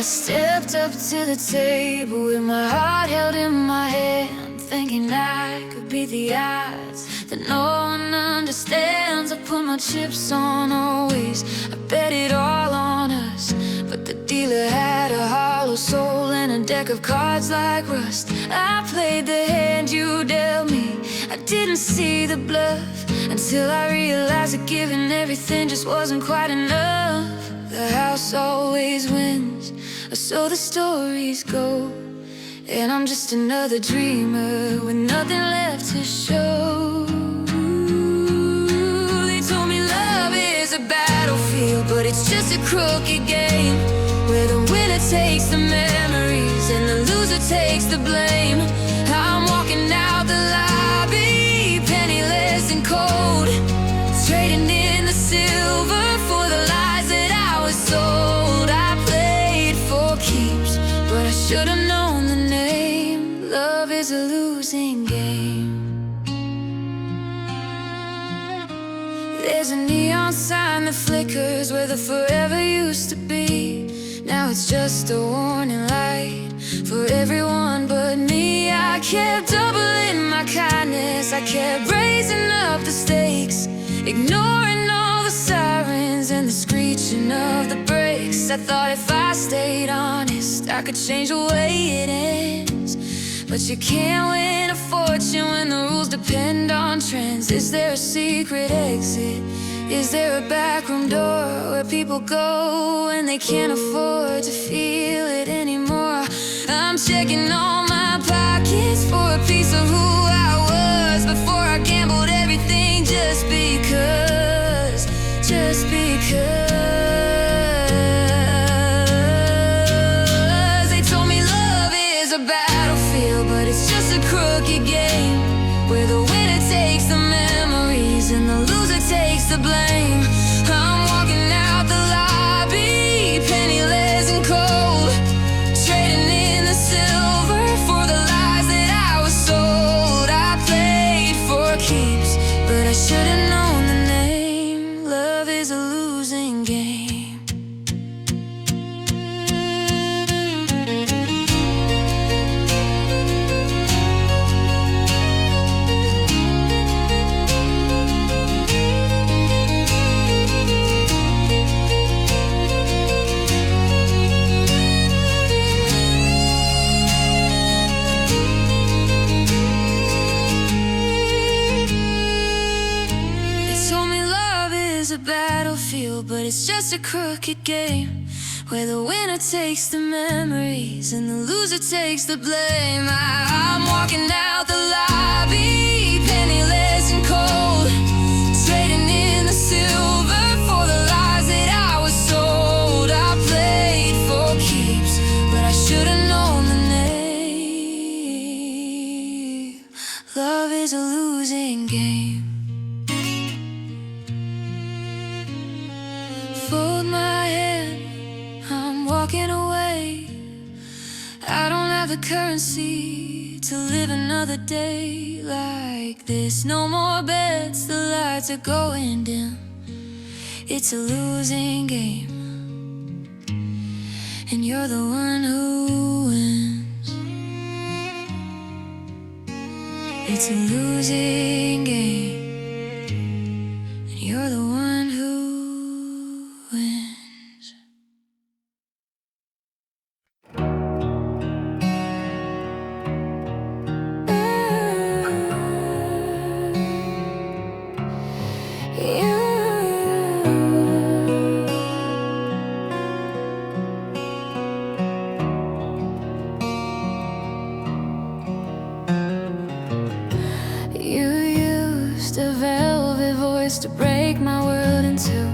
I stepped up to the table with my heart held in my hand, thinking I could beat the odds that no one understands. I put my chips on always, I bet it all on us. But the dealer had a hollow soul and a deck of cards like rust. I played the hand you dealt me, I didn't see the bluff, until I realized that giving everything just wasn't quite enough. The house always wins, or so the stories go, and I'm just another dreamer with nothing left to show. They told me love is a battlefield, but it's just a crooked game, where the winner takes the memories and the loser takes the blame. I'm walking out the lobby, penniless and cold, trading in the silver for the lies that I was sold. I played for keeps, but I should have known the name. Love is a losing game. There's a neon sign that flickers where the forever used to be. Now it's just a warning light for everyone but me. I kept doubling my kindness, I kept raising up the stakes, ignoring all the sirens and the screeching of the brakes. I thought if I stayed honest, I could change the way it ends. But you can't win a fortune when the rules depend on trends. Is there a secret exit? Is there a backroom door where people go when they can't afford to feel it anymore? I'm checking all my pockets for a piece of who I was before I gambled everything just because. Just because. They told me love is a battlefield, but it's just a crooked game, where the winner takes the memories and the loser takes the blame. I'm walking out the lobby, penniless and cold, trading in the silver for the lies that I was sold. I played for keeps, but I should have known the name. Love is a losing game. A battlefield, but it's just a crooked game, where the winner takes the memories and the loser takes the blame. I'm walking out the lobby, penniless and cold, trading in the silver for the lies that I was sold. I played for keeps, but I should have known the name. Love is a losing game. Fold my hand, I'm walking away. I don't have the currency to live another day like this. No more bets, the lights are going dim. It's a losing game, and you're the one who wins. It's a losing game, and you're the one who wins. You used a velvet voice to break my world in two,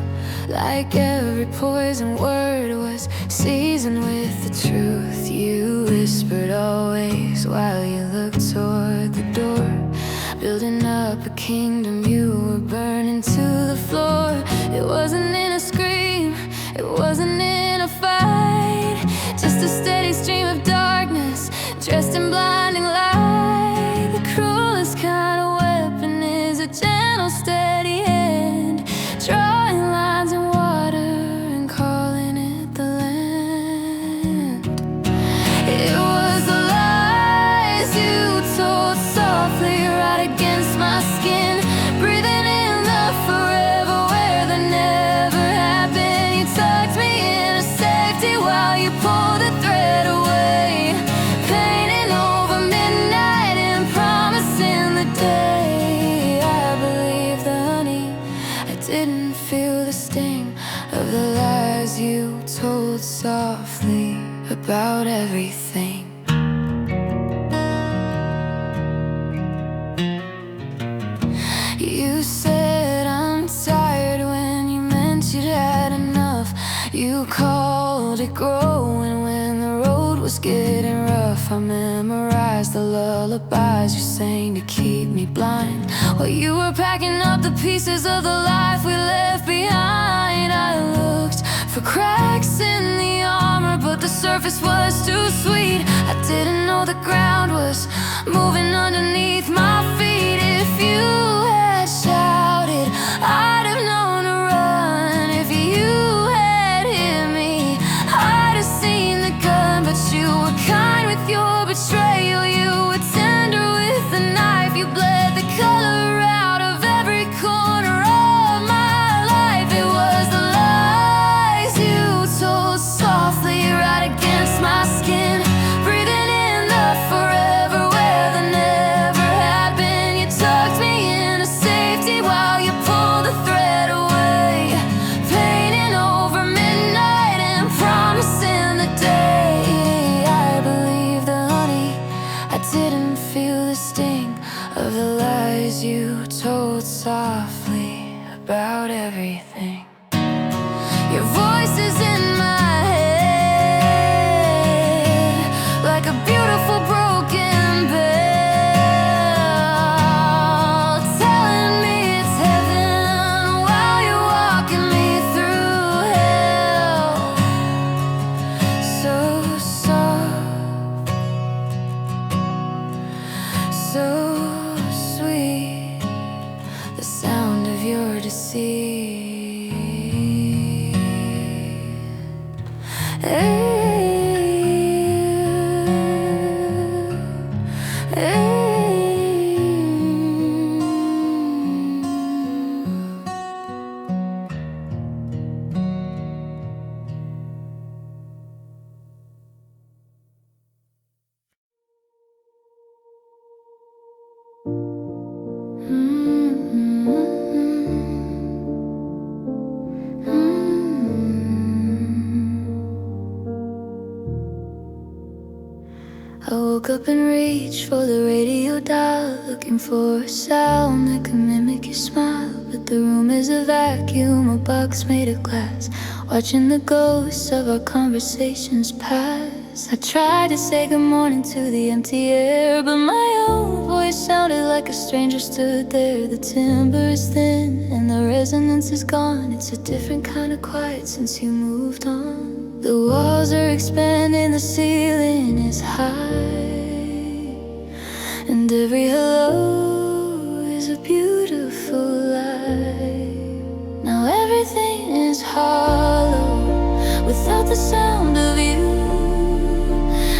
like every poison word was seasoned with the truth. You whispered always while you looked toward the door, building up a kingdom you were burning to the floor. It wasn't in a scream, it wasn't in a fight, just a steady stream of darkness dressed in blinding light. The cruelest kind of weapon is a gentle, steady hand, drawing lines in water and calling it the land. feel the sting of the lies you told softly about everything. You said I'm tired when you meant you'd had enough. You called it growing when the road was getting rough. I memorized the lullabies you sang to keep me blind while you were packing up the pieces of the life we left behind. I looked for cracks in the armor, but the surface was too sweet. I didn't know the ground was moving underneath my feet. If you had shouted, I'd have known to run. If you had hit me, I'd have seen the gun. But you were kind with your betrayal, you were tender with the knife. You bled the color out of every corner of my life. It was the lies you told softly right against my skin, breathing in the forever where the never had been. You tucked me into safety while you pulled the thread away, painting over midnight and promising the day. I believe the honey, I didn't feel the sting of the lies you told softly about everything. Your voice is in my head like a beautiful broken bell, telling me it's heaven while you're walking me through hell. So soft, so sweet, the sound of your deceit. I woke up and reached for the radio dial, looking for a sound that could mimic your smile. But the room is a vacuum, a box made of glass, watching the ghosts of our conversations pass. I tried to say good morning to the empty air, but my own voice sounded like a stranger stood there. The timbre is thin and the resonance is gone. It's a different kind of quiet since you moved on. The walls are expanding, the ceiling is high, and every hello is a beautiful lie. Now everything is hollow without the sound of you,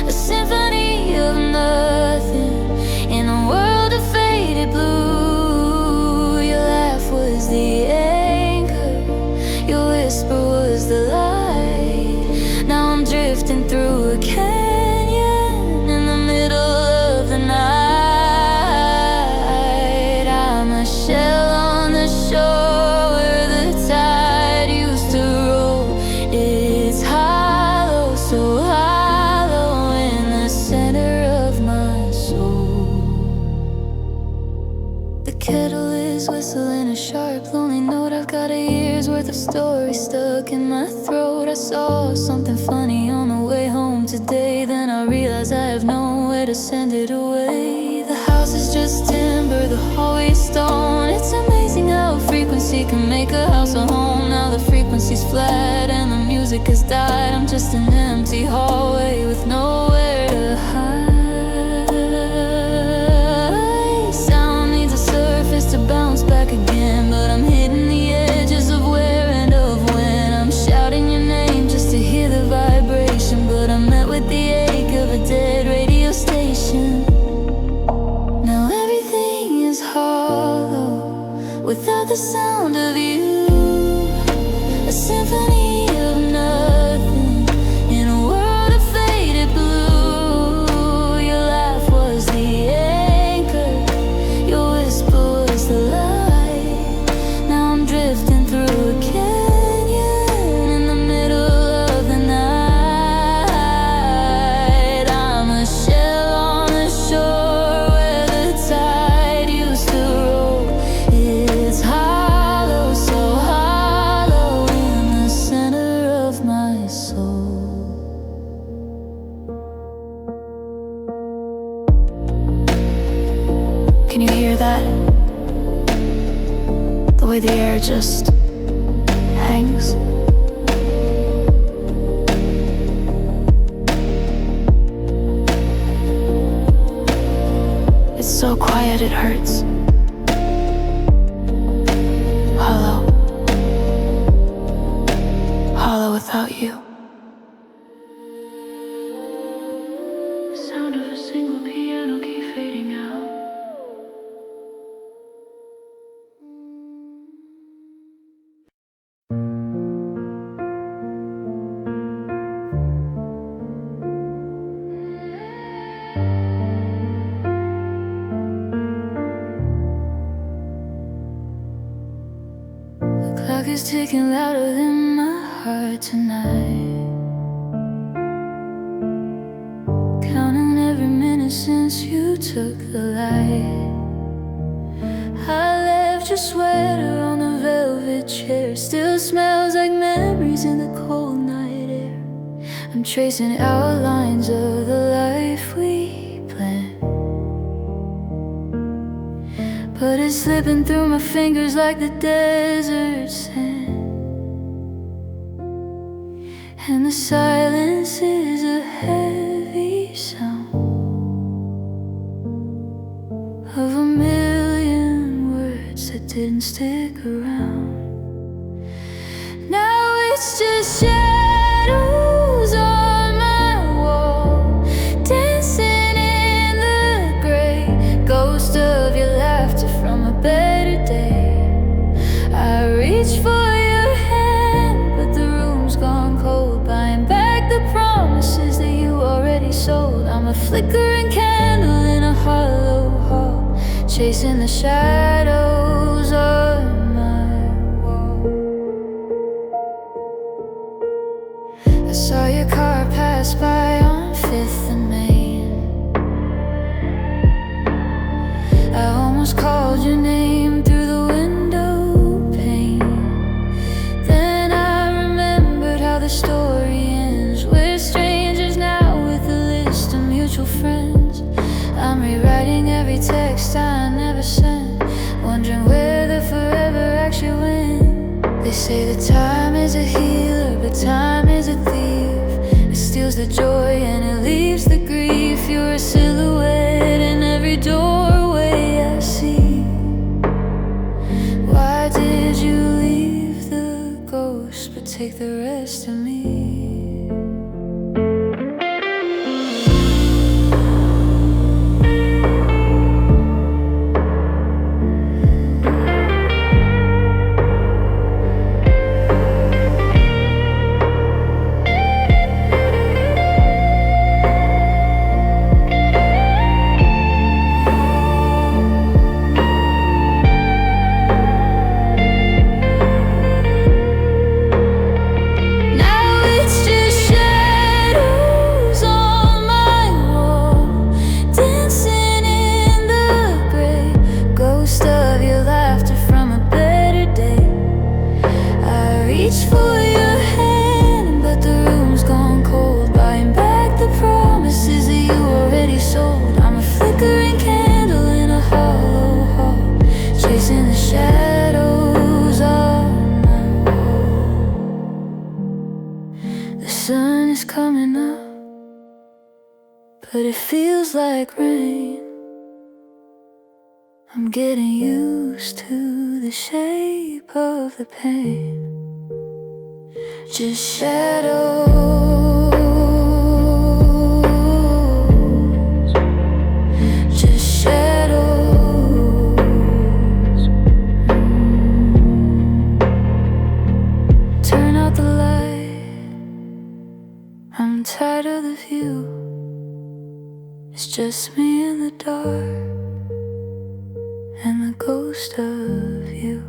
a symphony of nothing in a world of faded blue. Your laugh was the anchor, your whisper was the light. Now I'm drifting through a canyon in the middle of the night. I'm a shell on the shore where the tide used to roll. It's hollow, so hollow in the center of my soul. The kettle is whistling a sharp, lonely note. I've got a year's worth of stories stuck in my throat. I saw something funny on the way home today, then I realized I have nowhere to send it away. The house is just timber, the hallway is stone. It's amazing how a frequency can make a house a home. Now the frequency's flat and the music has died. I'm just an empty hallway with nowhere to hide. Sound needs a surface to bounce back again, but I'm hitting the edges of where and of when. I'm shouting your name just to hear the vibration, but I'm met with the ache of a dead radio station. Now everything is hollow without the sound of you, a symphony of nothing in a world of faded blue. water just hangs. It's so quiet it hurts. Hollow, hollow without you. The sound of a single piano key fading out. The clock is ticking louder than my heart tonight, counting every minute since you took the light. I left your sweater on the velvet chair, still smells like memories in the cold night air. I'm tracing outlines of the life we planned, but it's slipping through my fingers like the desert sand. And the silence is a heavy sound of a million words that didn't stick around. Now it's just shadows on my wall, dancing in the gray, ghost of your laughter from a better day. I reach for your hand, but the room's gone cold, buying back the promises that you already sold. I'm a flickering candle in a hollow hall, chasing the shadows on my wall. I saw your car pass by on 5th and Main. I almost called your name through the window pane. Then I remembered how the story ends. We're strangers now with a list of mutual friends. I'm rewriting every text I never sent, wondering where the forever actually went. They say that time is a healer, but time is a thief. It steals the joy and it leaves the grief. You're a silhouette in every doorway I see. Why did you leave the ghost but take the rest of me? Reach for your hand, but the room's gone cold, buying back the promises that you already sold. I'm a flickering candle in a hollow hall, chasing the shadows on my wall. The sun is coming up, but it feels like rain. I'm getting used to the shape of the pain. Just shadows, just shadows. Turn out the light, I'm tired of the view. It's just me in the dark and the ghost of you.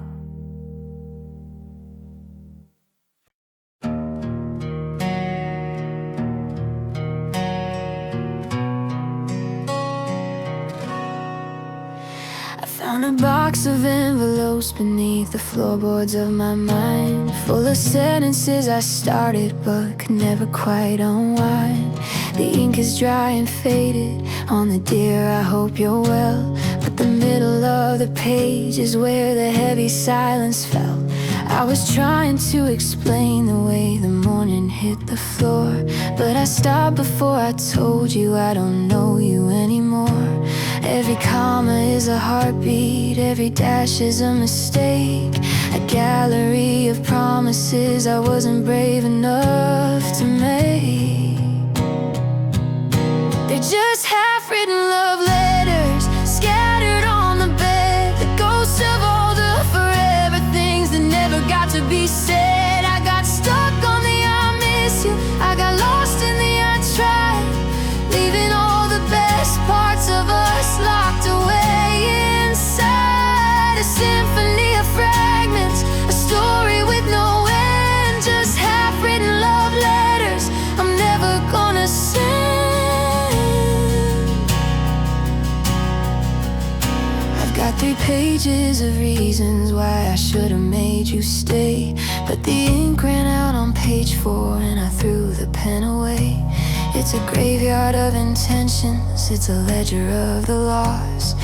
Found a box of envelopes beneath the floorboards of my mind, full of sentences I started but could never quite unwind. The ink is dry and faded on the dear I hope you're well, but the middle of the page is where the heavy silence fell. I was trying to explain the way the morning hit the floor, but I stopped before I told you I don't know you anymore. Every comma is a heartbeat, every dash is a mistake, a gallery of promises I wasn't brave enough to make. They're just half-written love letters scattered on the bed, the ghosts of all the forever things that never got to be said. I got stuck on the I miss you, I got lost in the I tried, leaving all the best parts of us locked away inside a symphony of fragments, a story with no end, just half-written love letters I'm never gonna send. I've got 3 pages of reasons why I should have made you stay, but the ink ran out on page 4 and I threw the pen away. It's a graveyard of intentions, it's a ledger of the loss,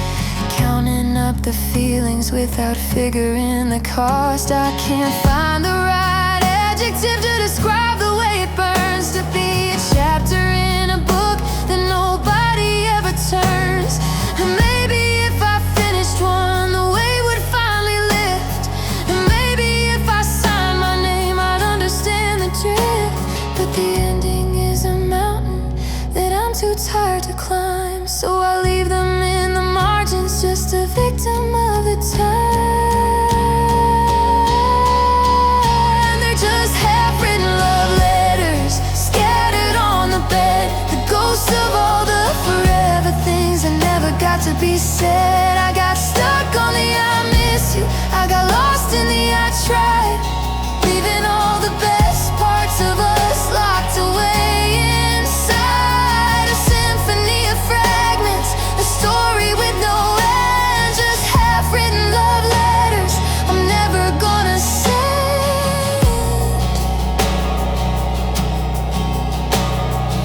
counting up the feelings without figuring the cost. I can't find the right adjective to describe the way it burns to be a chapter in a book that nobody ever turns. And maybe if I finished one, the weight would finally lift, and maybe if I signed my name I'd understand the drift. But the ending is a mountain that I'm too tired to climb, so I leave them in the margins, just a victim of the time. They're just half-written love letters scattered on the bed, the ghosts of all the forever things that never got to be said. I got stuck on the I miss you, I got lost in the I tried, leaving all the best parts of us locked away inside a symphony of fragments, a story with no end, just half-written love letters I'm never gonna send.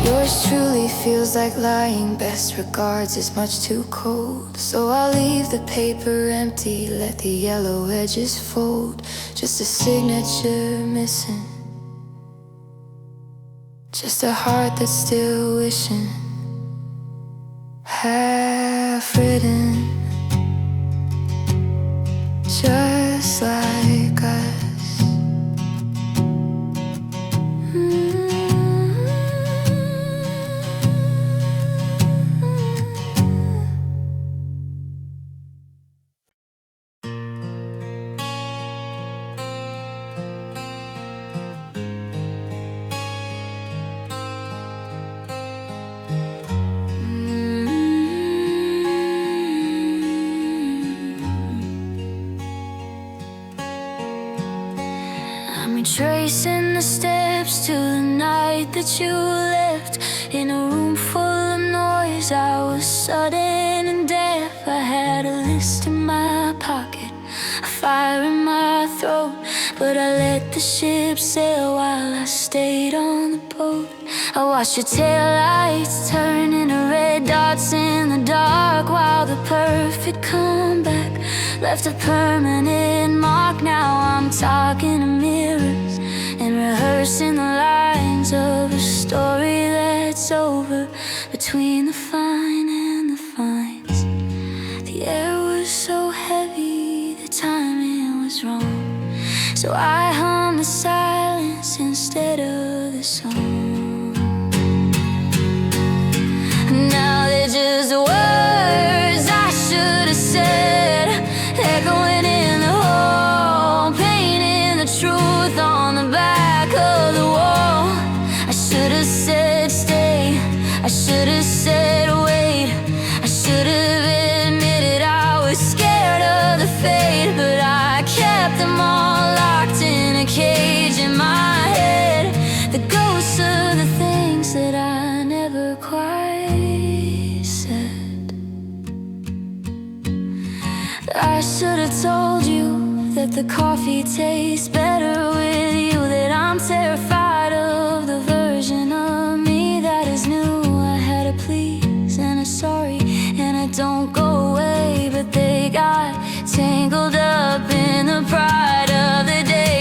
Yours truly feels like lying, best regards is much too cold, so I'll leave the paper empty, let the yellow edges fold, just a signature missing, just a heart that's still wishing, half-written, just like us. Retracing the steps to the night that you left, in a room full of noise. I was sudden and deaf, I had a list in my pocket, a fire in my throat, but I let the ship sail while I stayed on the boat. I watched your taillights turn into red dots in the dark, while the perfect comeback left a permanent mark. Now I'm talking to mirrors and rehearsing the lines of a story that's over, between the fine and the fines. The air was so heavy, the timing was wrong, so I hummed the silence instead of the song. Now they're just words I should have said, echoing in the hall, painting the truth on the back of the wall. I should have said stay, I should have said wait, I should have admitted I was scared of the fate, but I kept them all locked in a cage in my head, the ghosts of the things that I never quite said. I should have told you that the coffee tastes better with you, that I'm terrified of the version of me that is new. I had a please and a sorry and a don't go away, but they got tangled up in the pride of the day.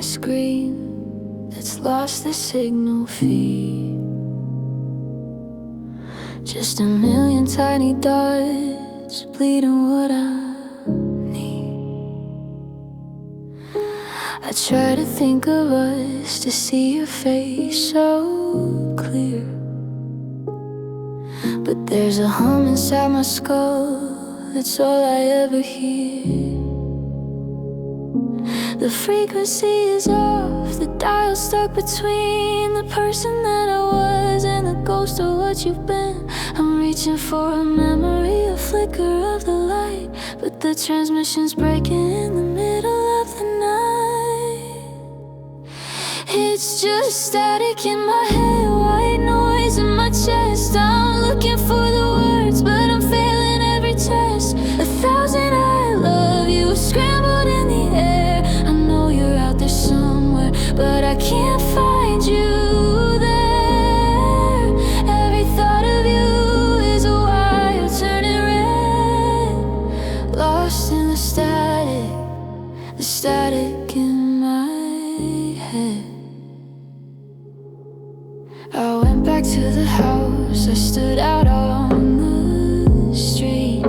a screen that's lost the signal feed. Just a million tiny dots bleeding what I need. I try to think of us, to see your face so clear, but there's a hum inside my skull, that's all I ever hear. The frequency is off, the dial stuck between the person that I was and the ghost of what you've been. I'm reaching for a memory, a flicker of the light, but the transmission's breaking in the middle of the night. It's just static in my head, white noise in my chest. I'm looking for the words, but I'm failing every test. 1,000 I love you scrambled in the air. I know you're out there somewhere, but I can't find you there. Every thought of you is a wire turning red, lost in the static in my head. I went back to the house, I stood out on the street,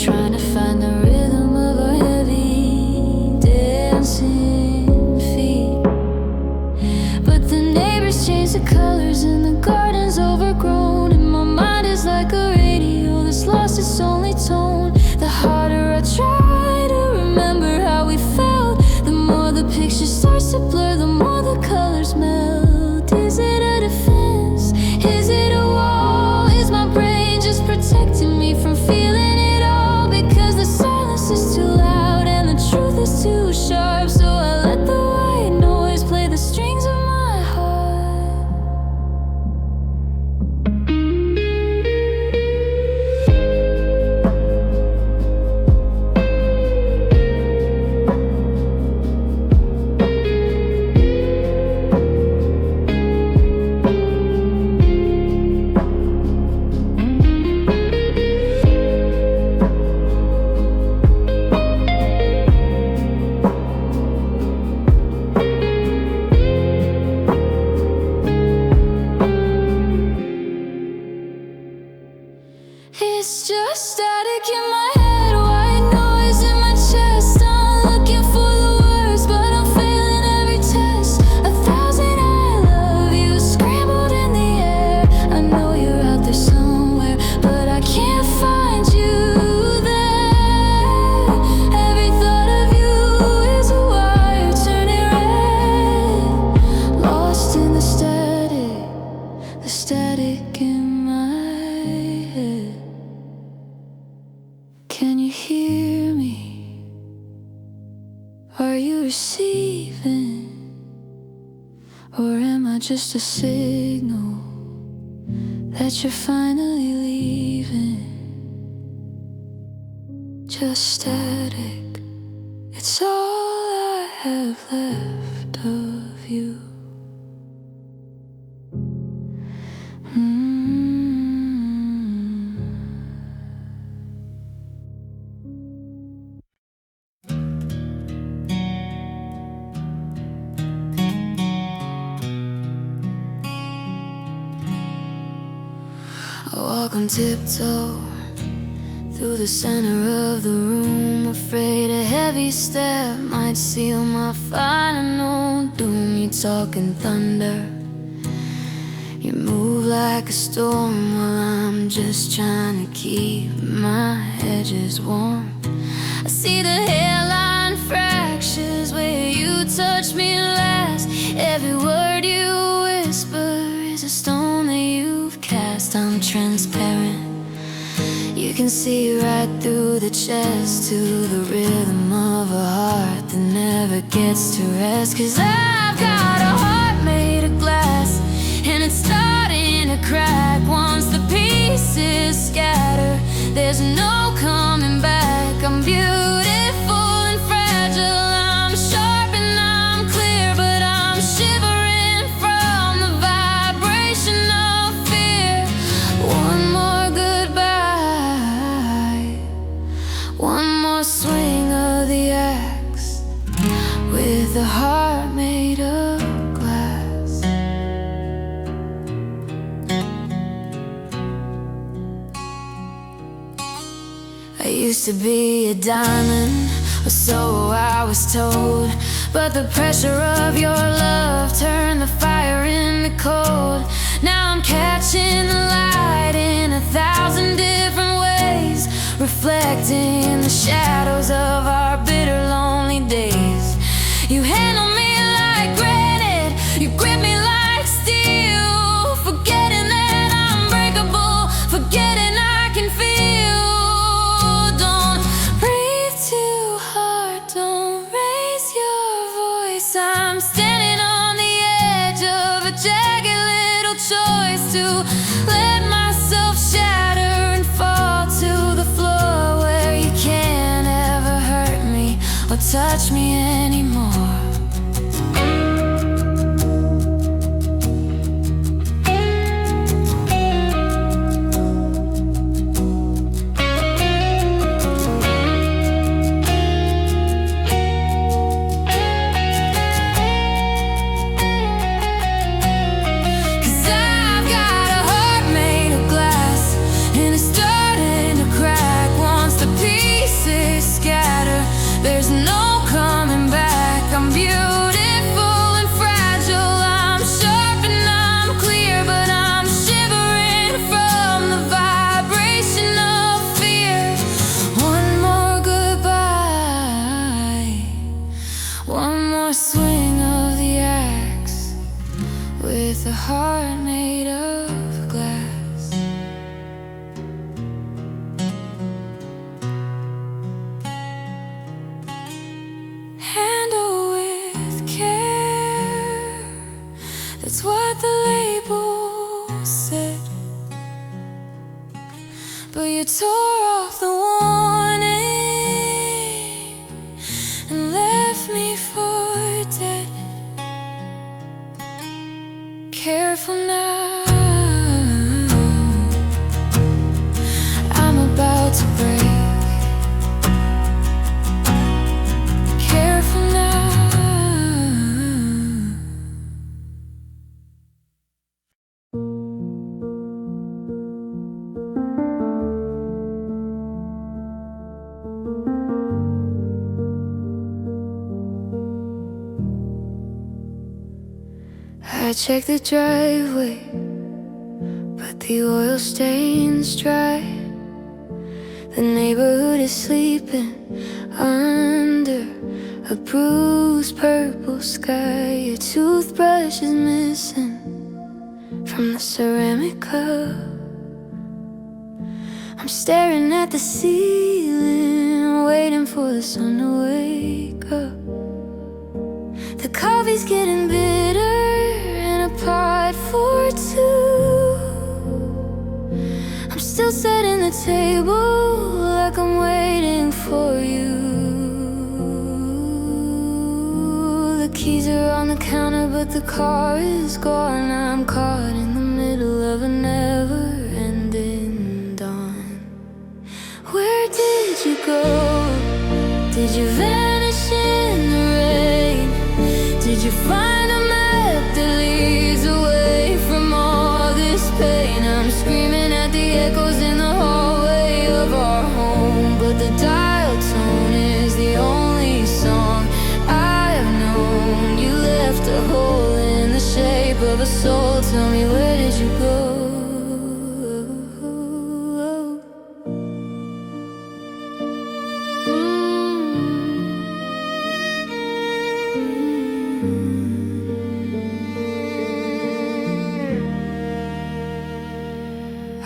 trying to find the rhythm of our heavy dancing feet. But the neighbors changed the colors and the garden's overgrown, and my mind is like a radio that's lost its only tone. The harder I try to remember how we felt, the more the picture starts to blur, the more the colors melt. Is it a defense? Is it a wall? Is my brain just protecting me from feeling it all? Because the silence is too loud and the truth is too sharp, so I let the white noise play the strings of my heart. It's just static in my head, white noise in my chest. I'm looking for the words, but I'm failing every test. 1,000 I love you scrambled in the air. I know you're out there somewhere, but I can't find you there. Every thought of you is a wire turning red, lost in the static in my head. Can you hear me? Are you receiving? Or am I just a signal that you're finally leaving? Just static, it's all I have left of you. I walk on tiptoe through the center of the room, afraid a heavy step might seal my final doom. You talk in thunder, you move like a storm, while I'm just trying to keep my edges warm. I see the hairline fractures where you touched me last. Every word you whisper is a stone that you've cast. I'm transparent, you can see right through the chest, to the rhythm of a heart that never gets to rest. 'Cause I've got a heart made of glass, and it's starting to crack. Once the pieces scatter, there's no coming back. I'm beautiful and fragile, I'm sharp and I'm clear, but I'm shivering from the vibration of fear. One more goodbye, one more swing of the axe. With used to be a diamond, or so I was told. But the pressure of your love turned the fire into cold. Now I'm catching the light in 1,000 different ways, reflecting the shadows of our bitter, lonely days. You handle me like granite, you grip me like steel, forgetting that I'm breakable, forgetting I can feel. Don't breathe too hard, don't raise your voice. I'm standing on the edge of a jagged little choice to let myself shatter and fall to the floor, where you can't ever hurt me or touch me anymore. There's no coming back. I'm beautiful and fragile. I'm sharp and I'm clear, but I'm shivering from the vibration of fear. One more goodbye, one more swing of the axe, with a heart made of glass. That's what the label said, but you tore off the warning and left me for dead. Careful now, I'm about to break. I checked the driveway, but the oil stains dry. The neighborhood is sleeping under a bruised purple sky. Your toothbrush is missing from the ceramic cup. I'm staring at the ceiling, waiting for the sun to wake up. The coffee's getting bitter, pot for two. I'm still setting the table like I'm waiting for you. The keys are on the counter, but the car is gone. I'm caught in the middle of a never-ending dawn. Where did you go? Did you vanish in the rain? Did you find a map that leads away from all this pain? I'm screaming at the echoes in the hallway of our home, but the dial tone is the only song I have known. You left a hole in the shape of a soul. Tell me, where did you go?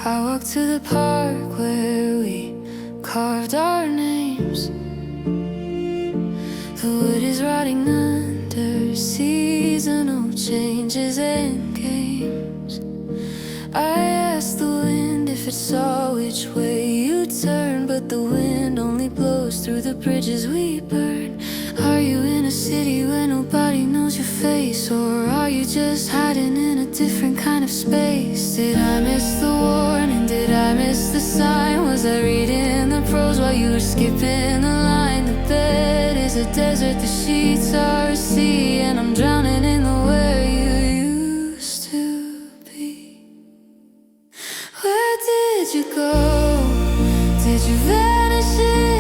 I walked to the park where we carved our names. The wood is rotting under seasonal changes and games. I asked the wind if it saw which way you turn, but the wind only blows through the bridges we burn. Are you in a city where nobody knows your face, or are you just hiding in a different kind of space? Did I miss the warning? Did I miss the sign? Was I reading the prose while you were skipping the line? The bed is a desert, the sheets are a sea, and I'm drowning in the where you used to be. Where did you go? Did you vanish in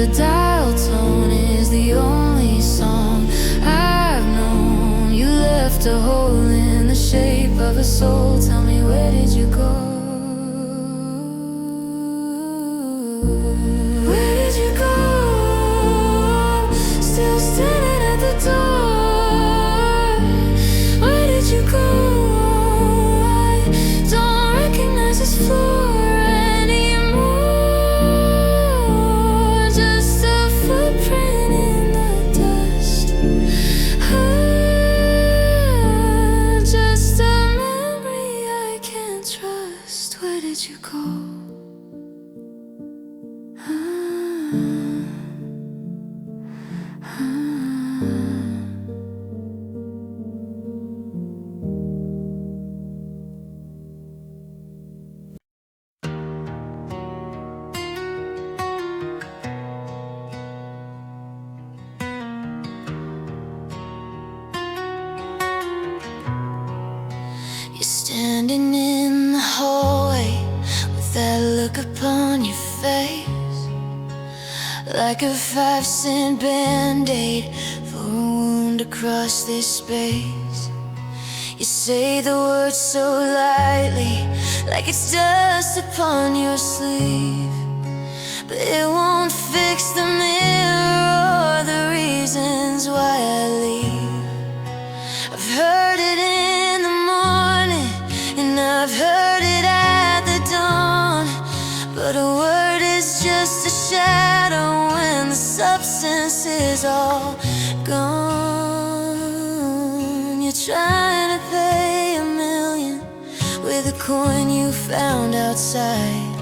the dial tone is the only song I've known. You left a hole in the shape of a soul. Tell me, where did you go? Where did you go? Still standing at the door. Where did you go? I don't recognize this floor anymore. Just a footprint in the dust. Just a memory I can't trust. Where did you go? You're standing in the hallway with that look upon your face, like a 5-cent Band-Aid for a wound across this space. You say the words so lightly, like it's dust upon your sleeve, but it won't fix the mirror or the reasons why I leave. I've heard it in the morning, and I've heard it at the dawn, but a word is just a shadow when the substance is all gone. You're trying to pay $1 million with a coin you found outside,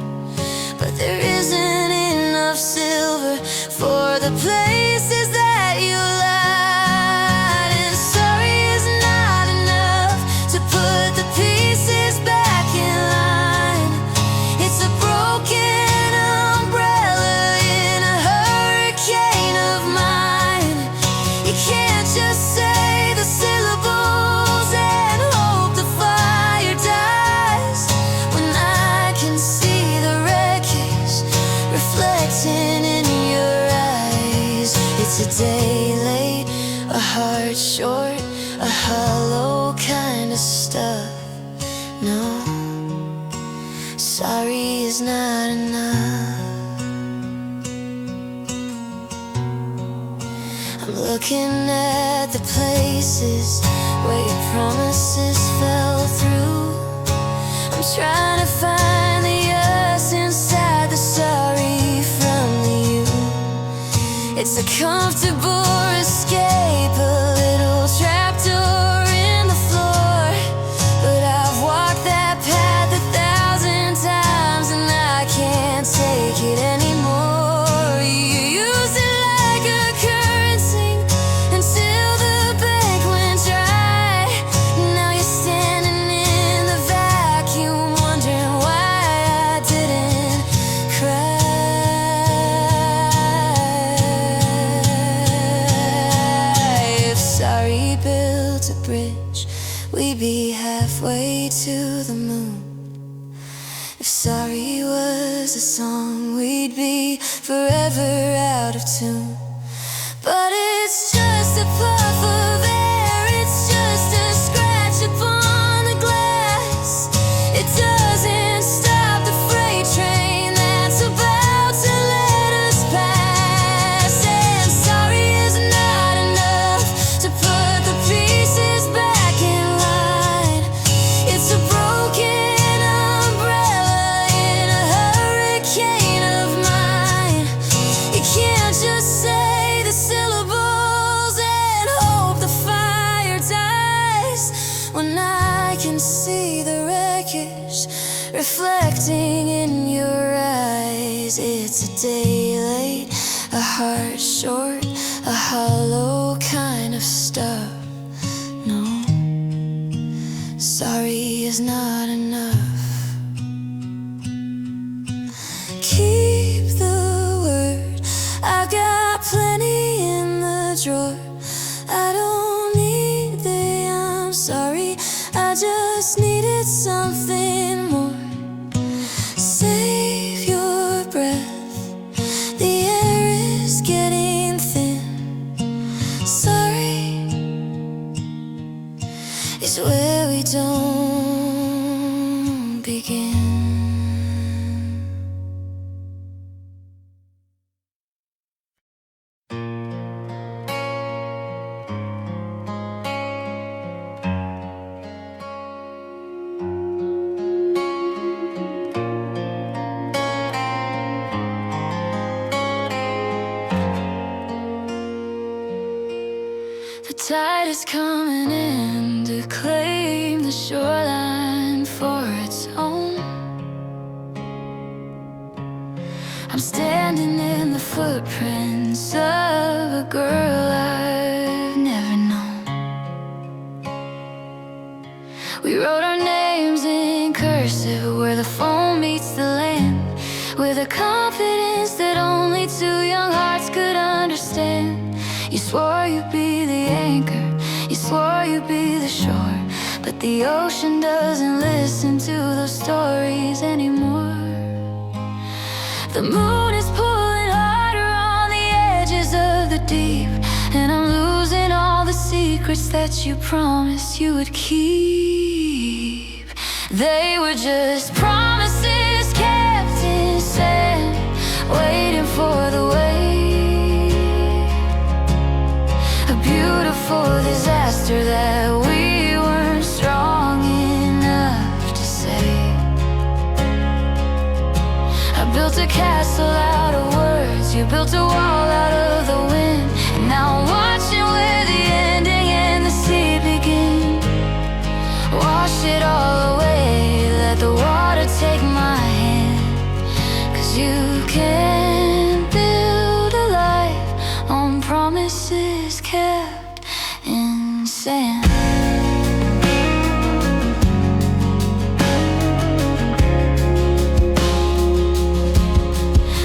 but there isn't enough silver for the places that you lied. And sorry is not enough to put the pieces back in line. It's a broken umbrella in a hurricane of mine. You can't just say the syllables and hope the fire dies, when I can see the wreckage reflecting in your eyes. It's a day late, a heart short, a hollow kind of stuff. No, sorry is not enough. I'm looking at the places where your promises fell through. I'm trying to find the us inside the sorry from the you. It's a comfortable escape, a little trapdoor in the floor, but I've walked that path 1,000 times and I can't take it anymore. You used it like a currency until the bank went dry. Now you're standing in the vacuum, wondering why I didn't cry. If sorry built a bridge, we'd be halfway to the moon. If sorry was a song, we'd be forever out of tune. But it's just a puff of air, it's just a scratch upon the glass. It doesn't stop the freight train that's about to let us pass. And sorry is not enough to put the pieces back in line. It's a broken umbrella in a hurricane of mine. You can't just say the syllables and hope the fire dies, when I can see the wreckage reflecting in your eyes. It's a day late, a heart short, a hollow kind of stuff. No, sorry is not enough. Keep the word, I've got plenty in the drawer. I don't need the I'm sorry, I just needed something more. Save your breath, the air is where we don't begin. The tide is coming in to claim the shoreline for its own. I'm standing in the footprints of a girl I've never known. We wrote our names in cursive where the foam meets the land, with a confidence that only two young hearts could understand. You swore you'd be the anchor, you swore you'd be the shore, but the ocean doesn't listen to those stories anymore. The moon is pulling harder on the edges of the deep, and I'm losing all the secrets that you promised you would keep. They were just promises kept in sand, waiting for the wave. A beautiful disaster that we weren't strong enough to save. I built a castle out of words, you built a wall out of the wind, and now I'm watching where the ending and the sea begin. Wash it all away, let the water take my hand, 'cause you can't build a life on promises kept in sand.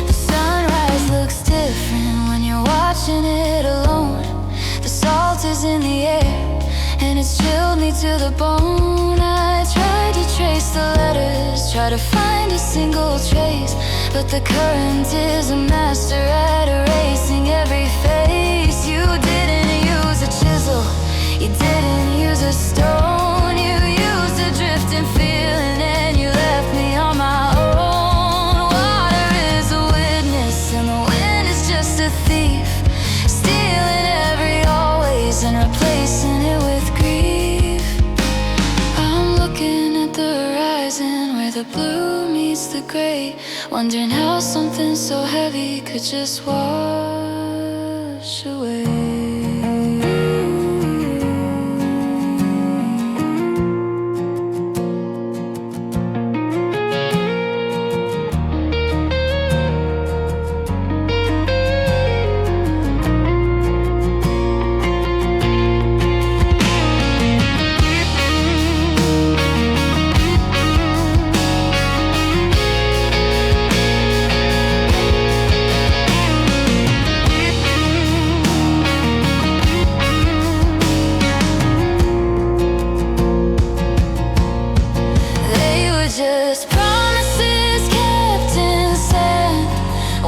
The sunrise looks different when you're watching it alone. The salt is in the air and it's chilled me to the bone. I tried to trace the letters, try to find a single trace, but the current is a master at erasing every face. You didn't use a chisel, you didn't use a stone, you used a drifting feeling and you left me on my own. Water is a witness and the wind is just a thief, stealing every always and replacing it with grief. I'm looking at the horizon where the blue meets the gray, wondering how something so heavy could just wash away. Just promises kept in sand,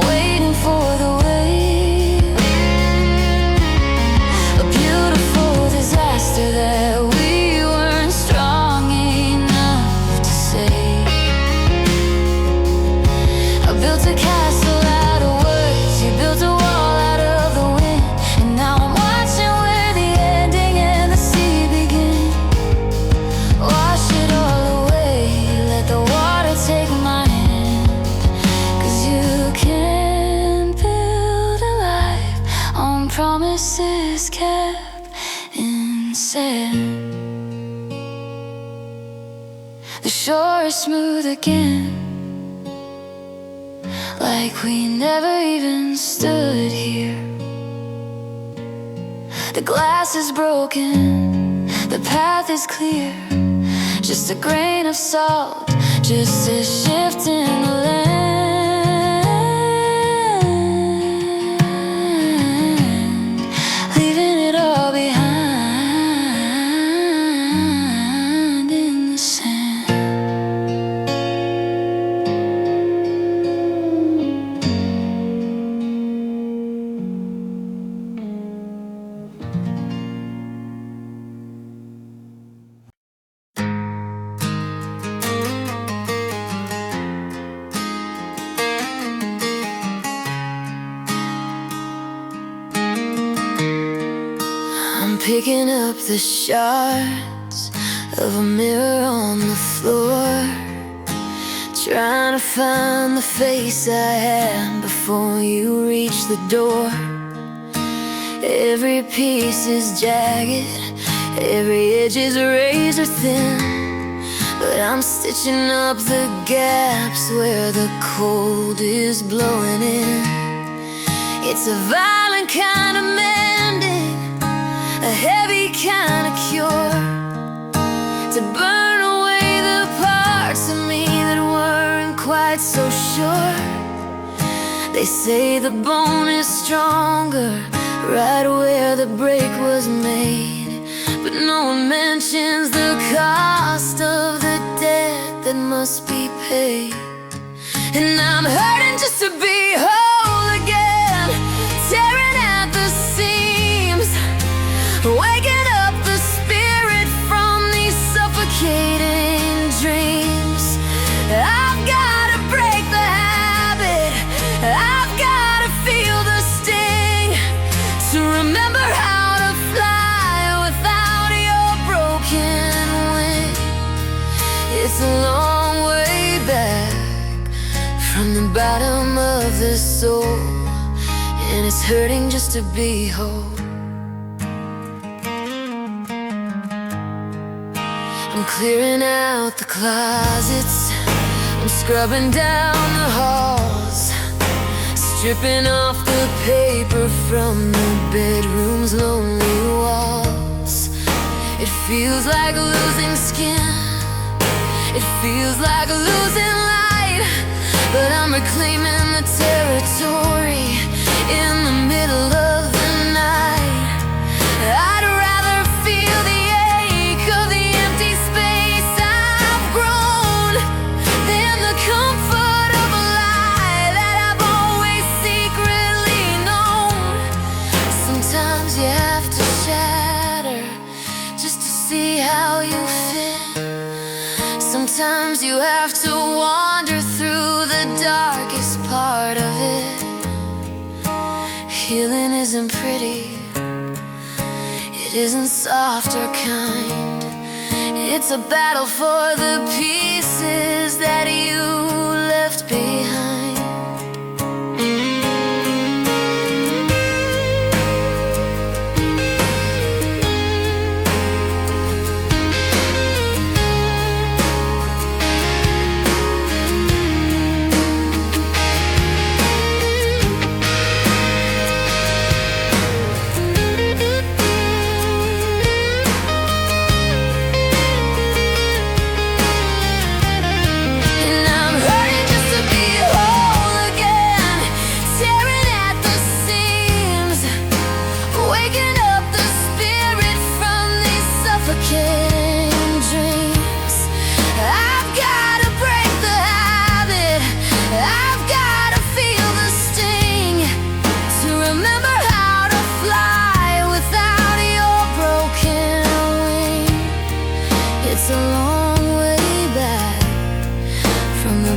waiting for the wave. A beautiful disaster that we weren't strong enough to save. I built a castle out of words, you built a wall out of the wind, and now I'm watching where the ending and the sea begin. Wash it all away, let the water take my hand, 'cause you can't build a life on promises kept in sand. The shore is smooth again, like we never even stood here. The glass is broken, the path is clear, just a grain of salt, just a shift in the land, leaving it all behind in the sand. picking up the shards of a mirror on the floor, trying to find the face I had before you reached the door. Every piece is jagged, every edge is razor thin, but I'm stitching up the gaps where the cold is blowing in. It's a violent kind of mending, a heavy kind of cure, to burn away the parts of me that weren't quite so sure. They say the bone is stronger right where the break was made, but no one mentions the cost of the debt that must be paid. And I'm hurting just to be whole again, tearing at the seams, waking up the spirit from these suffocating dreams. I've gotta break the habit, I've gotta feel the sting, to remember how to fly without your broken wing. It's a long way back from the bottom of the soul, and it's hurting just to be whole. I'm clearing out the closets, I'm scrubbing down the halls, stripping off the paper from the bedroom's lonely walls. It feels like losing skin, it feels like losing light, but I'm reclaiming the territory in the middle of the night. I'd rather feel the ache of the empty space I've grown than the comfort of a lie that I've always secretly known. Sometimes you have to shatter just to see how you fit. Sometimes you have to wander through the darkest part of it. Healing isn't pretty, it isn't soft or kind. It's a battle for the pieces that you left behind.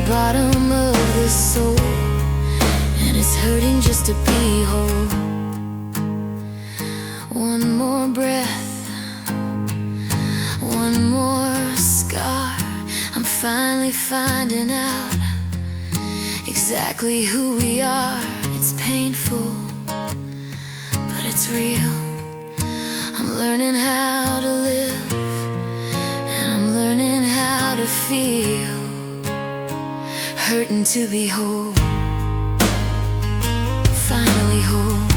Bottom of the soul, and it's hurting just to be whole. One more breath, one more scar. I'm finally finding out exactly who we are. It's painful, but it's real. I'm learning how to live, and I'm learning how to feel. Hurting to be whole, finally whole.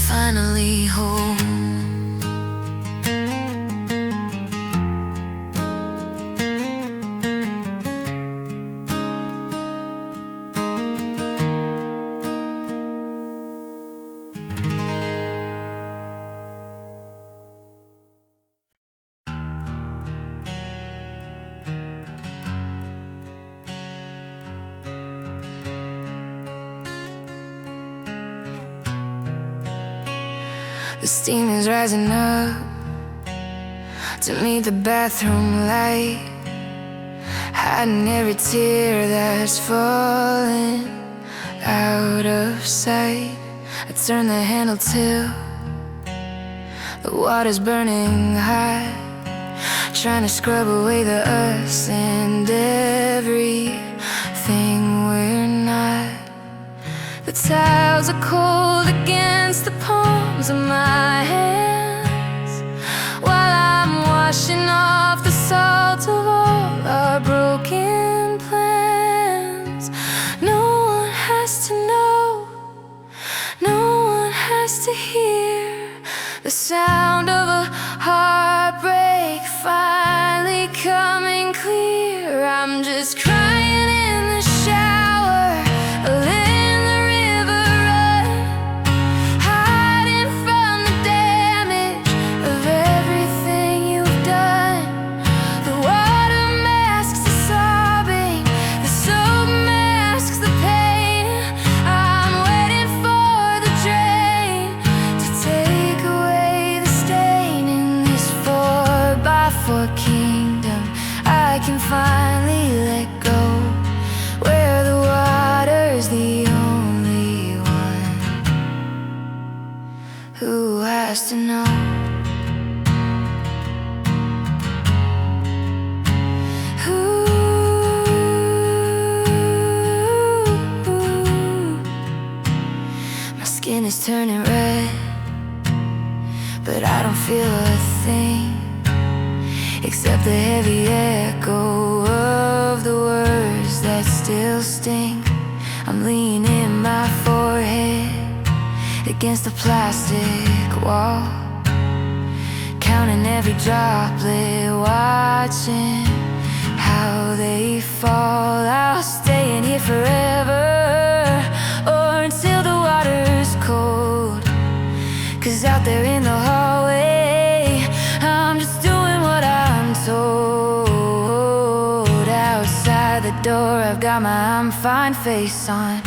Finally whole. The steam is rising up to meet the bathroom light. hiding every tear that's falling out of sight. I turn the handle till the water's burning hot, trying to scrub away the us and everything we're not. The tiles are cold against the palms of my hands, while I'm washing off the salt of all our broken plans. No one has to know, no one has to hear the sound of a heartbreak finally coming clear. I'm just crying in the shower, letting the river run, hiding from the damage of everything you've done. The water masks the sobbing, the soap masks the pain. I'm waiting for the drain to take away the stain in this 4x4 kingdom. I can finally let go, where the water's the only one who has to know. My skin is turning red, but I don't feel a thing except the heavy echo of the words that still sting. I'm leaning my forehead against the plastic wall, counting every droplet, watching how they fall. I'll stay in here forever, or until the water's cold. 'Cause out there in the hallway, I'm just doing what I'm told. Outside the door, I've got my I'm fine face on.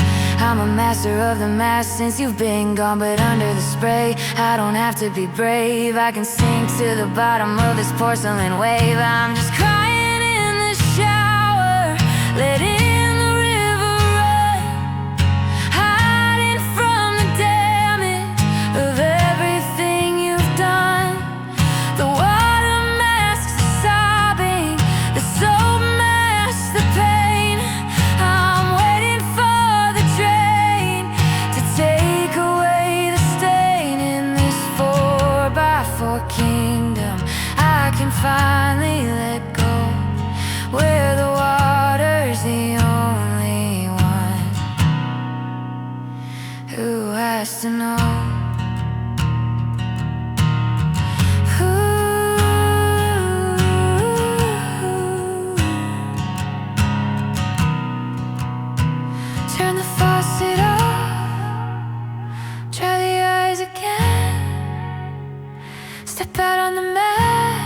I'm a master of the mask since you've been gone. But under the spray, I don't have to be brave. I can sink to the bottom of this porcelain wave. I'm just crying in the shower, letting the river run, hiding from the damage of everything you've done. The water masks the sobbing, the soap masks the pain. I'm waiting for the drain to take away the stain in this 4x4 kingdom. I can finally let go, where the water's the only one who has to know. Turn the faucet off, try the eyes again, step out on the mat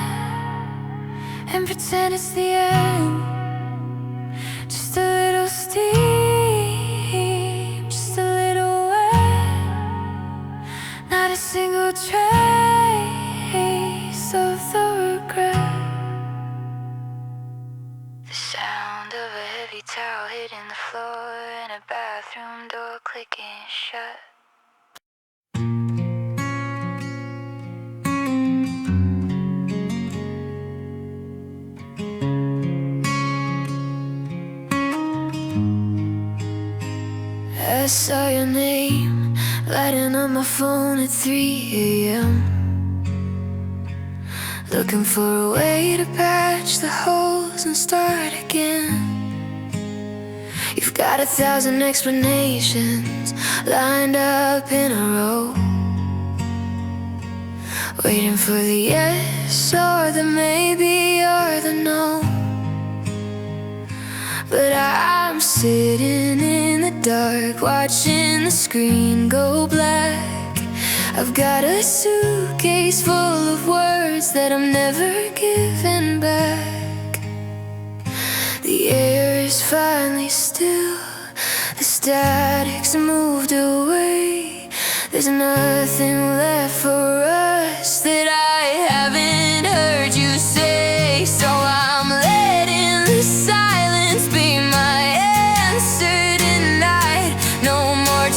and pretend it's the end. Just a little steam, just a little wet, not a single trace of the regret. The sound of a heavy towel hitting the floor and a bathroom door clicking shut. I saw your name lighting on my phone at 3 a.m., looking for a way to patch the holes and start again. You've got 1,000 explanations lined up in a row, waiting for the yes or the maybe or the no. But I'm sitting in the dark, watching the screen go black. I've got a suitcase full of words that I'm never giving back. The air is finally still, the static's moved away. There's nothing left for us that I haven't heard you say. So I'm letting the silence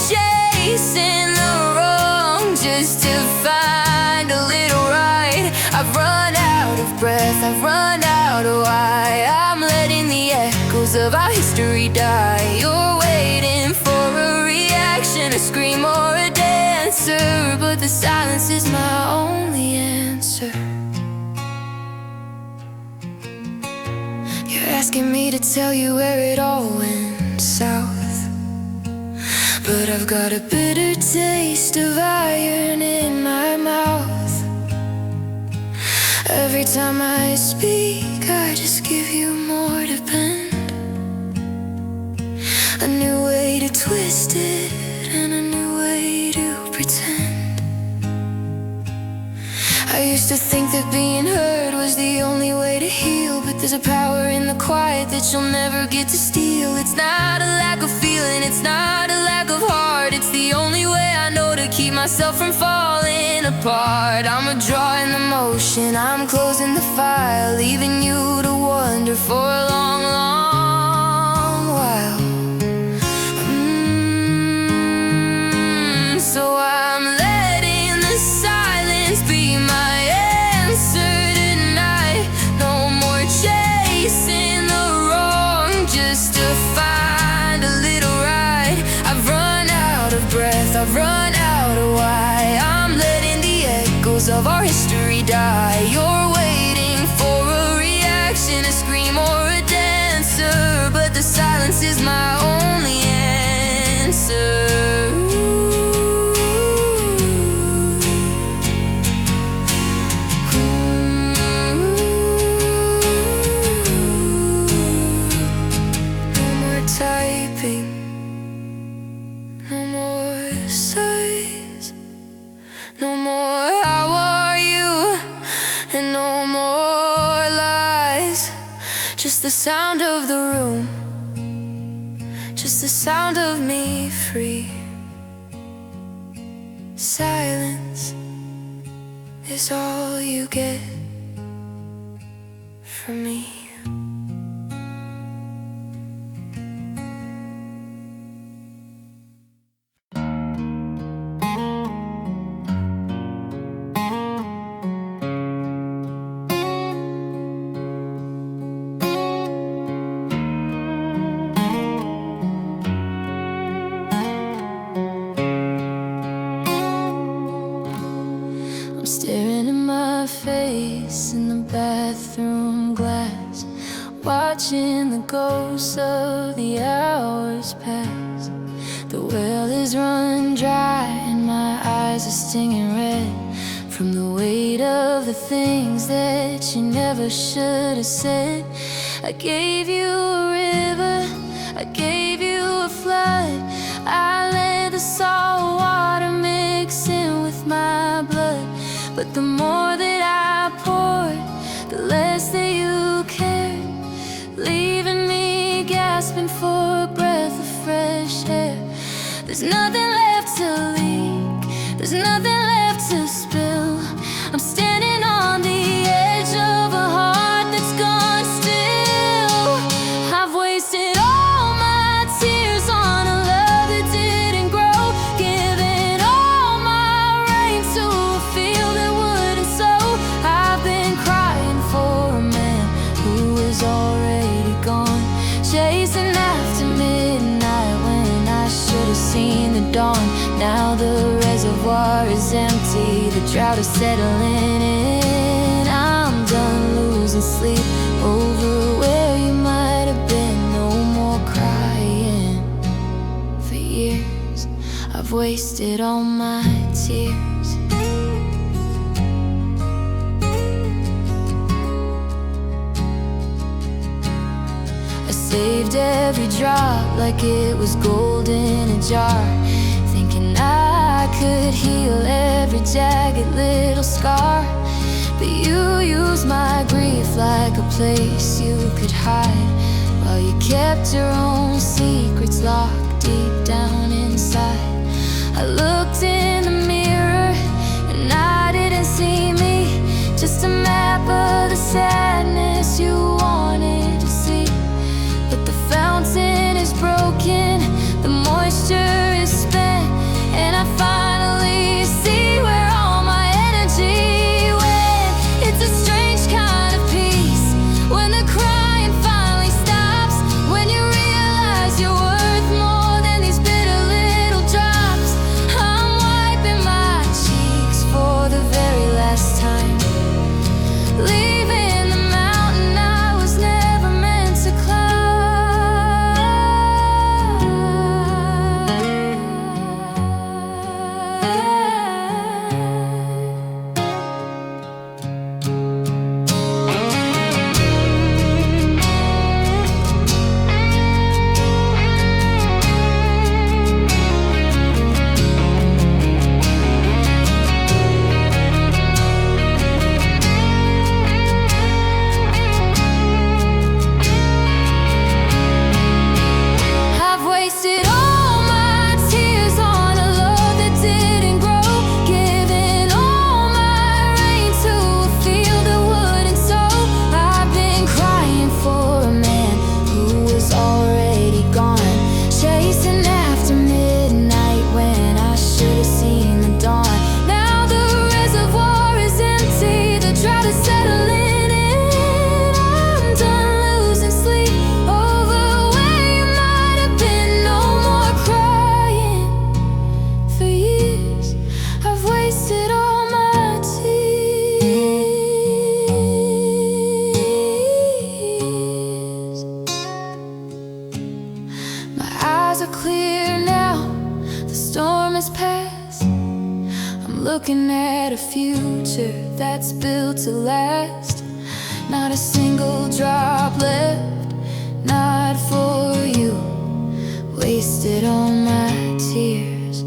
chasing the wrong just to find a little right. I've run out of breath, I've run out of why. I'm letting the echoes of our history die. You're waiting for a reaction, a scream or a dancer, but the silence is my only answer. You're asking me to tell you where it all went south, but I've got a bitter taste of iron in my mouth. Every time I speak, I just give you more to bend. A new way to twist it and a new way to pretend. I used to think that being heard was the only way to heal, but there's a power in the quiet that you'll never get to steal. It's not a lack of feeling, it's not a lack of heart. It's the only way I know to keep myself from falling apart. I'm a draw in the motion, I'm closing the file, leaving you to wonder for a long, long while. So I'm letting the silence be my answer tonight. No more chasing the wrong just to find a little right. I've run out of breath, I've run out of why. I'm letting the echoes of our history die. You're waiting for a reaction, a scream or a dancer, but the silence is my only answer. Typing, no more sighs, no more how are you, and no more lies. Just the sound of the room, just the sound of me free. Silence is all you get from me. I'm staring in my face in the bathroom glass, watching the ghosts of the hours pass. The well is run dry and my eyes are stinging red from the weight of the things that you never should have said. I gave you a river, I gave you a flood, I let the salt water mix in with my blood. But the more that I poured, the less that you cared, leaving me gasping for a breath of fresh air. There's nothing left to leak, there's nothing left to spill. I'm standing on the edge of a heart that's gone still. I've wasted all my tears on a love that didn't grow, giving all my rain to a field that wouldn't sow. I've been crying for a man who is already gone, chasing after midnight when I should have seen the dawn. Now the reservoir is empty, the drought is settling in. I'm done losing sleep over where you might have been. No more crying for years, I've wasted all my tears. I saved every drop like it was gold in a jar, thinking I could heal every jagged little scar. But you used my grief like a place you could hide, while you kept your own secrets locked deep down inside. I looked in the mirror and I didn't see me, just a map of the sadness you wanted to see. But the fountain is broken, the moisture is spent, is past. I'm looking at a future that's built to last. Not a single drop left, not for you. Wasted all my tears,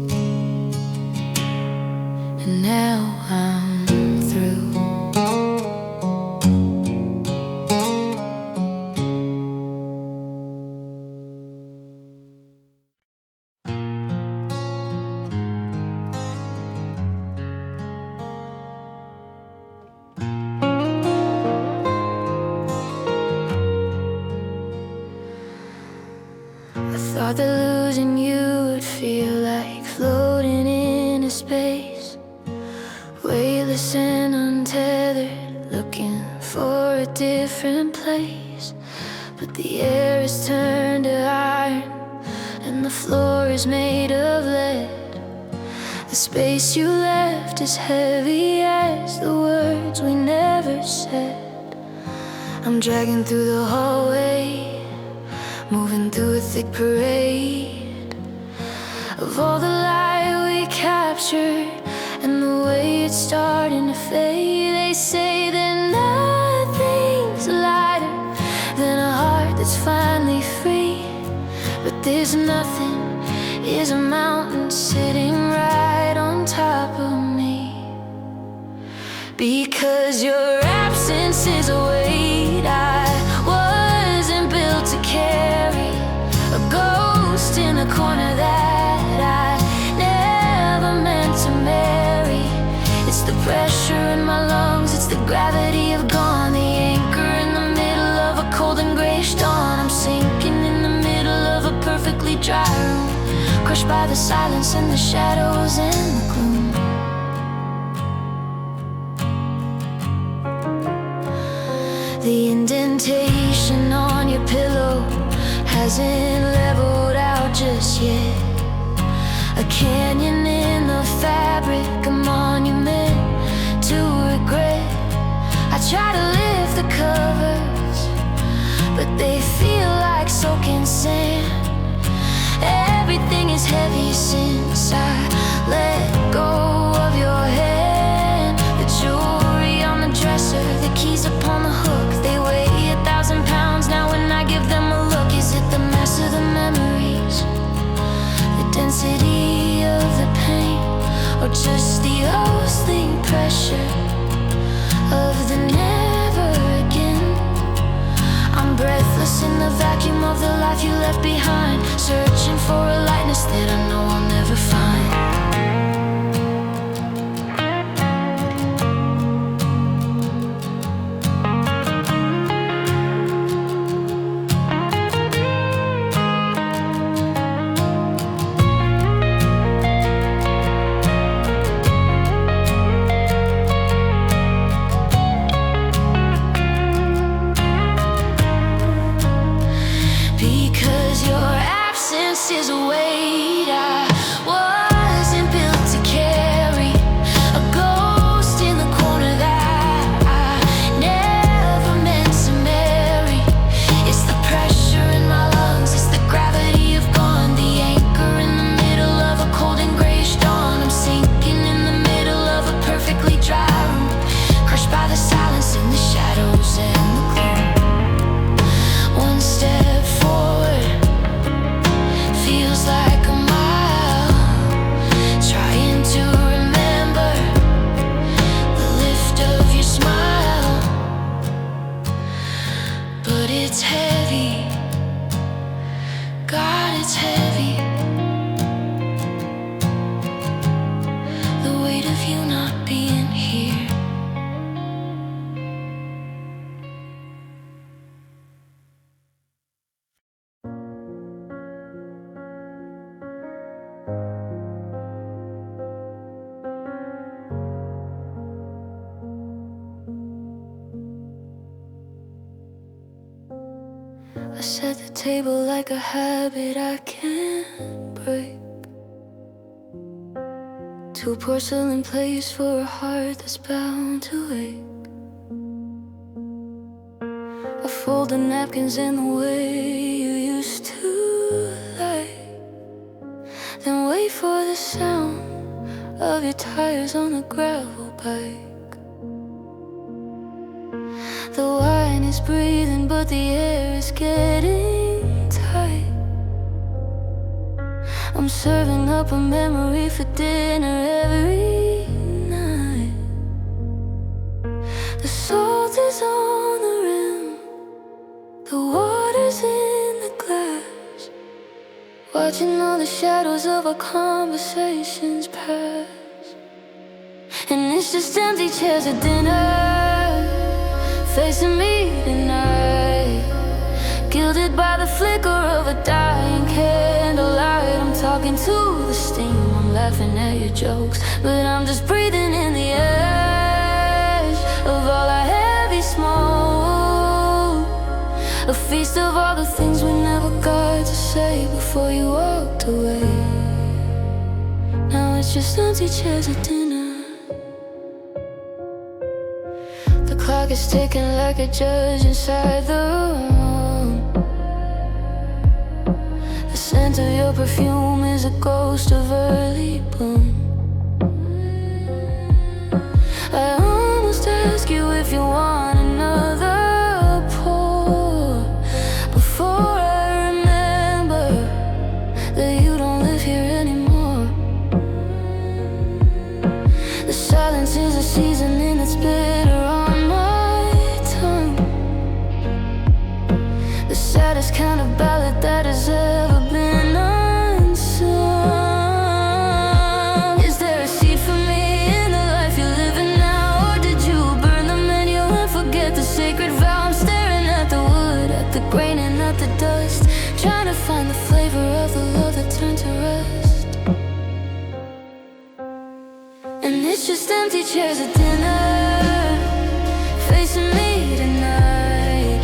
and now I'm through. I thought that losing you would feel like floating into space, weightless and untethered, looking for a different place. But the air is turned to iron, and the floor is made of lead. The space you left is heavy as the words we never said. I'm dragging through the hallway, moving through a thick parade of all the light we captured and the way it's starting to fade. They say that nothing's lighter than a heart that's finally free, but there's nothing, is a mountain sitting right on top of me. Because your absence is a weight I wasn't built to carry, a ghost in a corner that I never meant to marry. It's the pressure in my lungs, it's the gravity of gone, the anchor in the middle of a cold and grayish dawn. I'm sinking in the middle of a perfectly dry room, crushed by the silence and the shadows and the gloom. The indentation on your pillow hasn't leveled out just yet. A canyon in the fabric, a monument to regret. I try to lift the covers, but they feel like soaking sand. Everything is heavy since I let go of your hand. The jewelry on the dresser, the keys upon the hook, they weigh 1,000 pounds now when I give them a look. Is it the mass of the memories, the density of the pain, or just the hostling pressure of the never again? I'm breathless in the vacuum of the life you left behind, searching for a lightness that I know I'll never find. Because your absence is a weight I wasn't built to carry, a ghost in the corner that I never meant to marry. It's the pressure in my lungs, it's the gravity of gone, the anchor in the middle of a cold and grayish dawn. I'm sinking in the middle of a perfectly dry room, crushed by the silence and the shadows and the gloom. One step forward feels like a mile, trying to remember the lift of your smile. But it's heavy, God, it's heavy, the weight of you not being here. I set the table like a habit I can't break. Two porcelain plates for a heart that's bound to ache. I fold the napkins in the way you used to like, then wait for the sound of your tires on a gravel bike. The wine is breathing, but the air is getting tight. I'm serving up a memory for dinner every night. The salt is on the rim, the water's in the glass, watching all the shadows of our conversations pass. And it's just empty chairs at dinner, facing me tonight, gilded by the flicker of a dying candlelight. I'm talking to the steam, I'm laughing at your jokes, but I'm just breathing in the ash of all our heavy smoke. A feast of all the things we never got to say before you walked away. Now it's just empty chairs at dinner. The clock is ticking like a judge inside the room. The scent of your perfume is a ghost of early bloom. I almost ask you if you want another pour, before I remember that you don't live here anymore. The silence is a seasoning that's bitter on my tongue, the saddest kind of ballad that has ever been unsung. Is there a seed for me in the life you're living now, or did you burn the menu and forget the sacred vow? I'm staring at the wood, at the grain and at the dust, trying to find the flavor of the love that turned to rust. And it's just empty chairs at dinner, facing me tonight,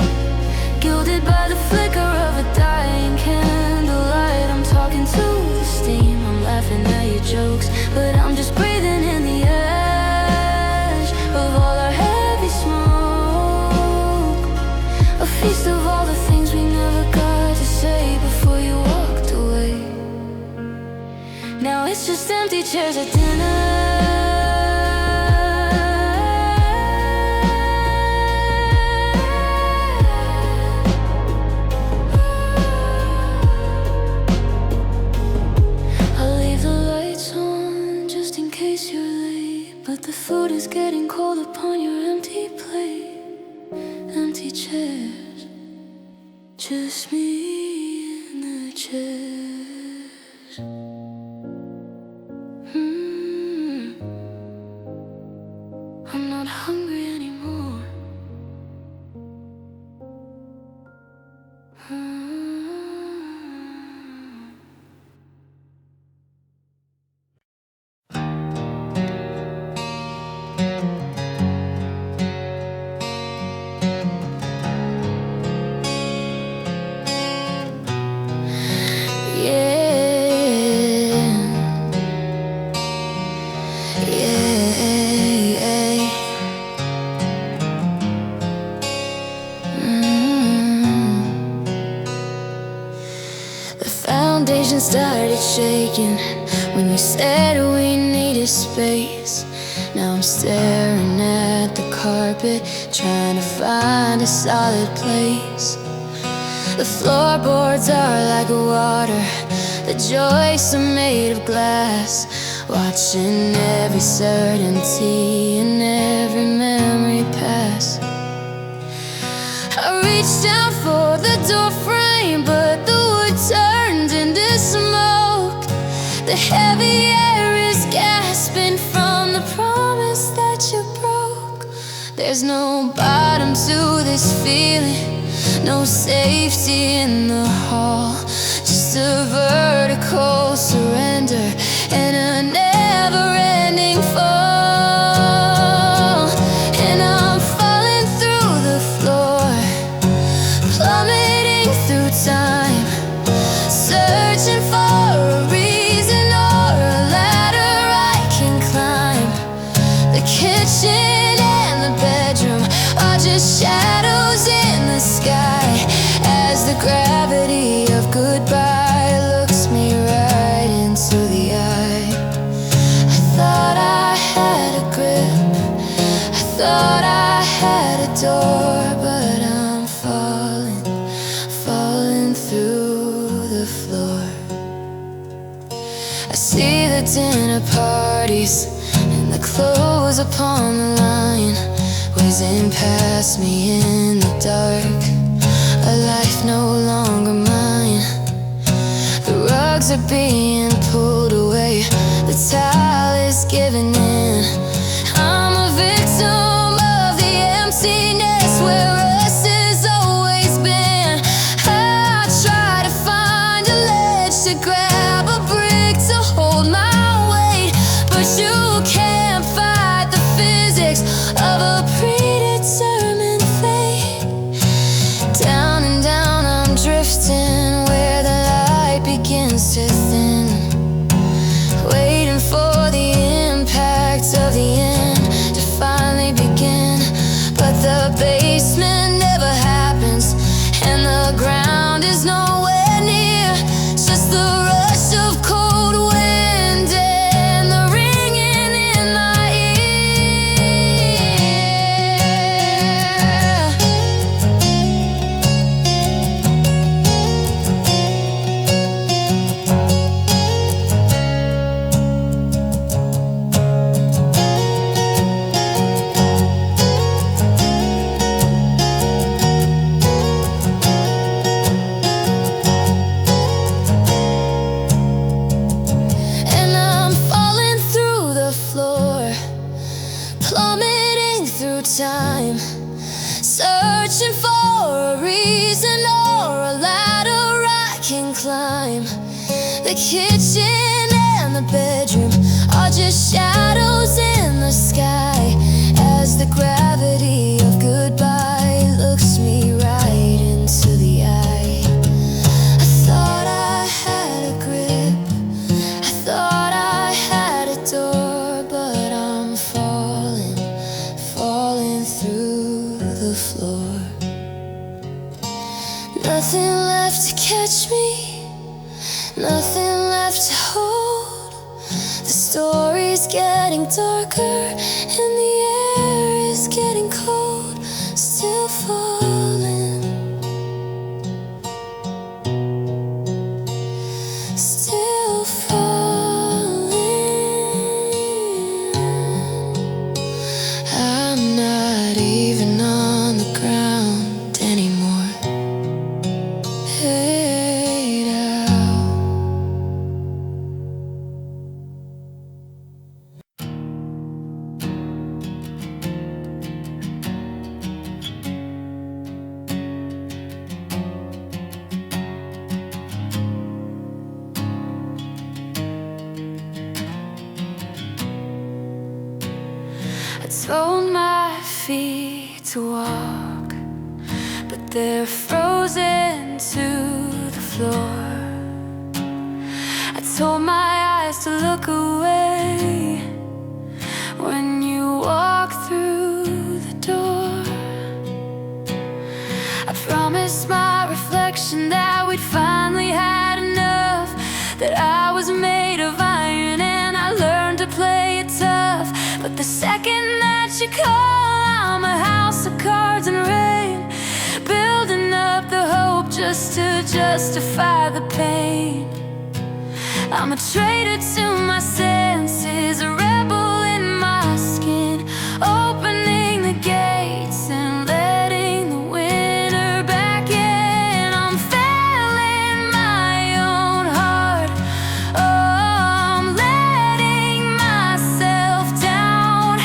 gilded by the flicker of a dying candlelight. I'm talking to the steam, I'm laughing at your jokes, but I'm just breathing in the ash of all our heavy smoke. A feast of all the things we never got to say before you walked away. Now it's just empty chairs at dinner. But the food is getting cold upon your empty plate. Empty chairs, just me and the chairs. I'm not hungry anymore. The foundation started shaking when you said we needed space. Now I'm staring at the carpet, trying to find a solid place. The floorboards are like water, the joists are made of glass, watching every certainty and every memory pass. I reached down for the door frame, but the wood turned into smoke. The heavy air is gasping from the promise that you broke. There's no bottom to this feeling, no safety in the hall, just a vertical surrender and a never-ending fall. And I'm falling through the floor, plummeting through time, searching for a reason or a ladder I can climb. The kitchen and the bedroom are just shadows in the sky, as the gravity of goodbye looks me right into the eye. door, but I'm falling, falling through the floor. I see the dinner parties and the clothes upon the line, whizzing past me in the dark, a life no longer mine. The rugs are being pulled away, the towel is giving in. I'm a victim of the emptiness where us has always been. I try to find a ledge to grab, a brick to hold my weight, but you can't fight the physics of a predetermined fate. Down and down I'm drifting where the light begins to thin, waiting for the impact of the end to finally begin. But the basement never happens, and the ground is nowhere near, just the rush of cold wind and the ringing in my ear. And I'm falling through the floor, plummeting through time, searching for a reason or a ladder I can climb. The kitchen and the bedroom are just shadows in the sky, as the gravity of goodbye looks me right into the eye. I thought I had a grip, I thought I had a door, but I'm falling, falling through the floor. Nothing left to catch me, nothing left to hold. The story's getting darker and the air is getting cold. Still falling, still falling. I'm not even on the ground anymore. Hey, now. I told my feet to walk, but they're frozen to the floor. I told my eyes to look away when you walk through the door. I promised my reflection that we'd finally had enough, that I was made of iron and I learned to play it tough. But the second that you call, I'm a house of cards and rain, building up the hope just to justify the pain. I'm a traitor to my senses, a rebel in my skin, opening the gates and letting the winter back in. I'm failing my own heart, oh, I'm letting myself down.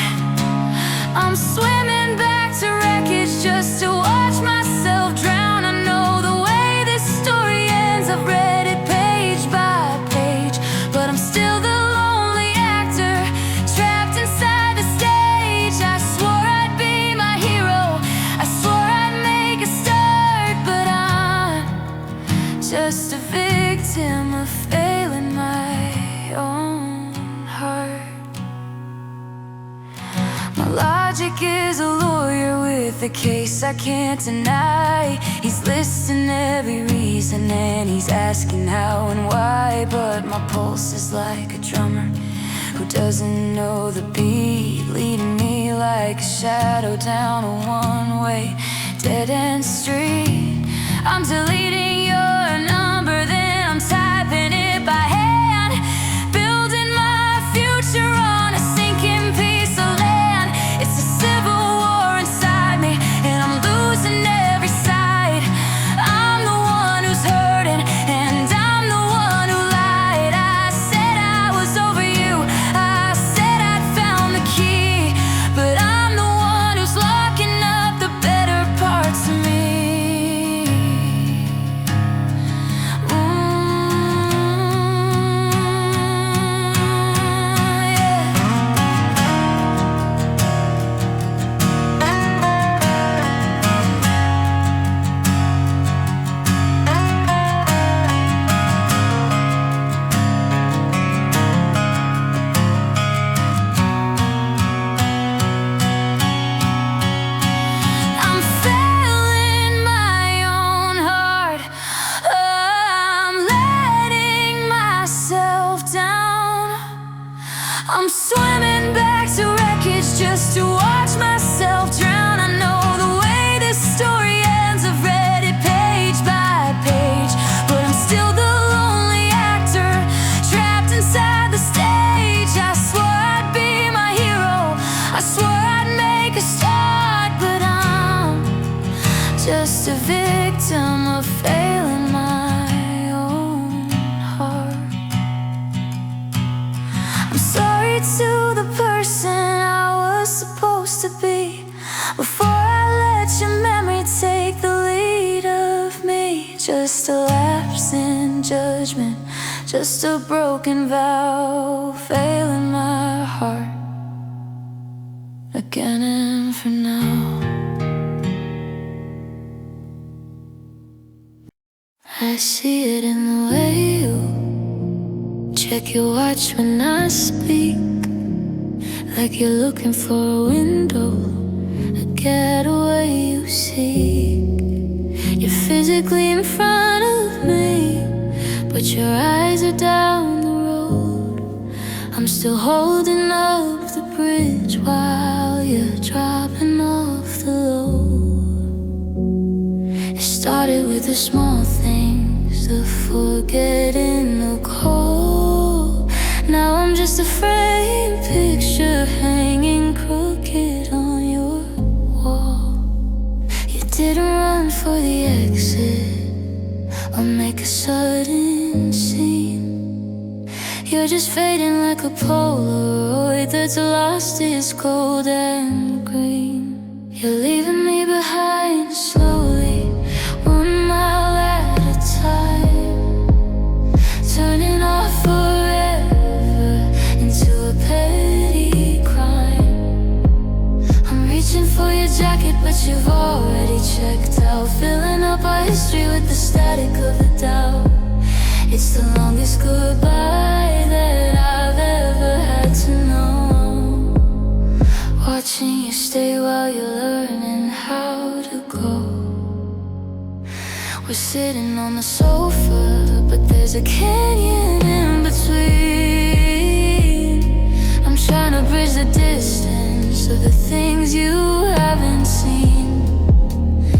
I'm swimming back to wreckage just to watch myself drown. I know the way this story ends, I've read it page by page, but I'm still the lonely actor trapped inside the stage. I swore I'd be my hero, I swore I'd make a start, but I'm just a victim of failing my own heart. My logic is a lawyer with a case I can't deny. He's listing every reason and he's asking how and why, but my pulse is like a drummer who doesn't know the beat, leading me like a shadow down a one-way dead-end street. I'm deleting your number, then I'm typing it by hand, building my future on a sinking piece of land. It's a civil war inside me, and I'm losing every side. I'm the one who's hurting, and I'm the one who lied. I said I was over you, I said I'd found the key, but I'm the one who's locking up the better parts of me. I'm swimming back to wreckage just to watch myself drown. I know the way this story ends, I've read it page by page, but I'm still the lonely actor trapped inside the stage. I swore I'd be my hero, I swore I'd make a start, but I'm just a victim of failing my own heart. I'm sorry to the person I was supposed to be before I let your memory take the lead of me. Just a lapse in judgment, just a broken vow, failing my heart again and for now. I see it in the way you check your watch when I speak, like you're looking for a window, a getaway you seek. You're physically in front of me, but your eyes are down the road. I'm still holding up the bridge while you're dropping off the load. It started with the small things, the forgetting the call. Now I'm just a framed picture hanging crooked on your wall. You didn't run for the exit or make a sudden scene. You're just fading like a Polaroid that's lost its gold and green. You're leaving me behind slowly, 1 mile at a time, turning off forever into a petty crime. I'm reaching for your jacket, but you've already checked out, filling up our history with the static of the doubt. It's the longest goodbye that I've ever had to know. Watching you stay while you're learning how to go. We're sitting on the sofa, but there's a canyon in between. I'm trying to bridge the distance of the things you haven't seen.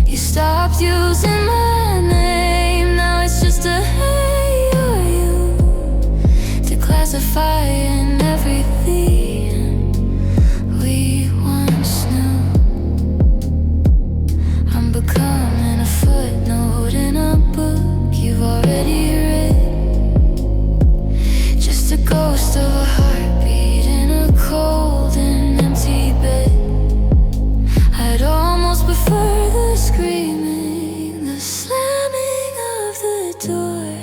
You stopped using my name, now it's just a hey, are you, declassifying everything we once knew. I'm becoming a footnote in a book you've already read, just a ghost of a heartbeat in a cold and empty bed. I'd almost prefer the screaming, the slamming of the door,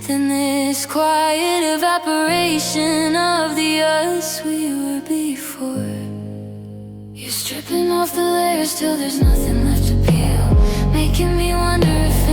than this quiet evaporation of the us we were before. You're stripping off the layers till there's nothing left to peel, making me wonder if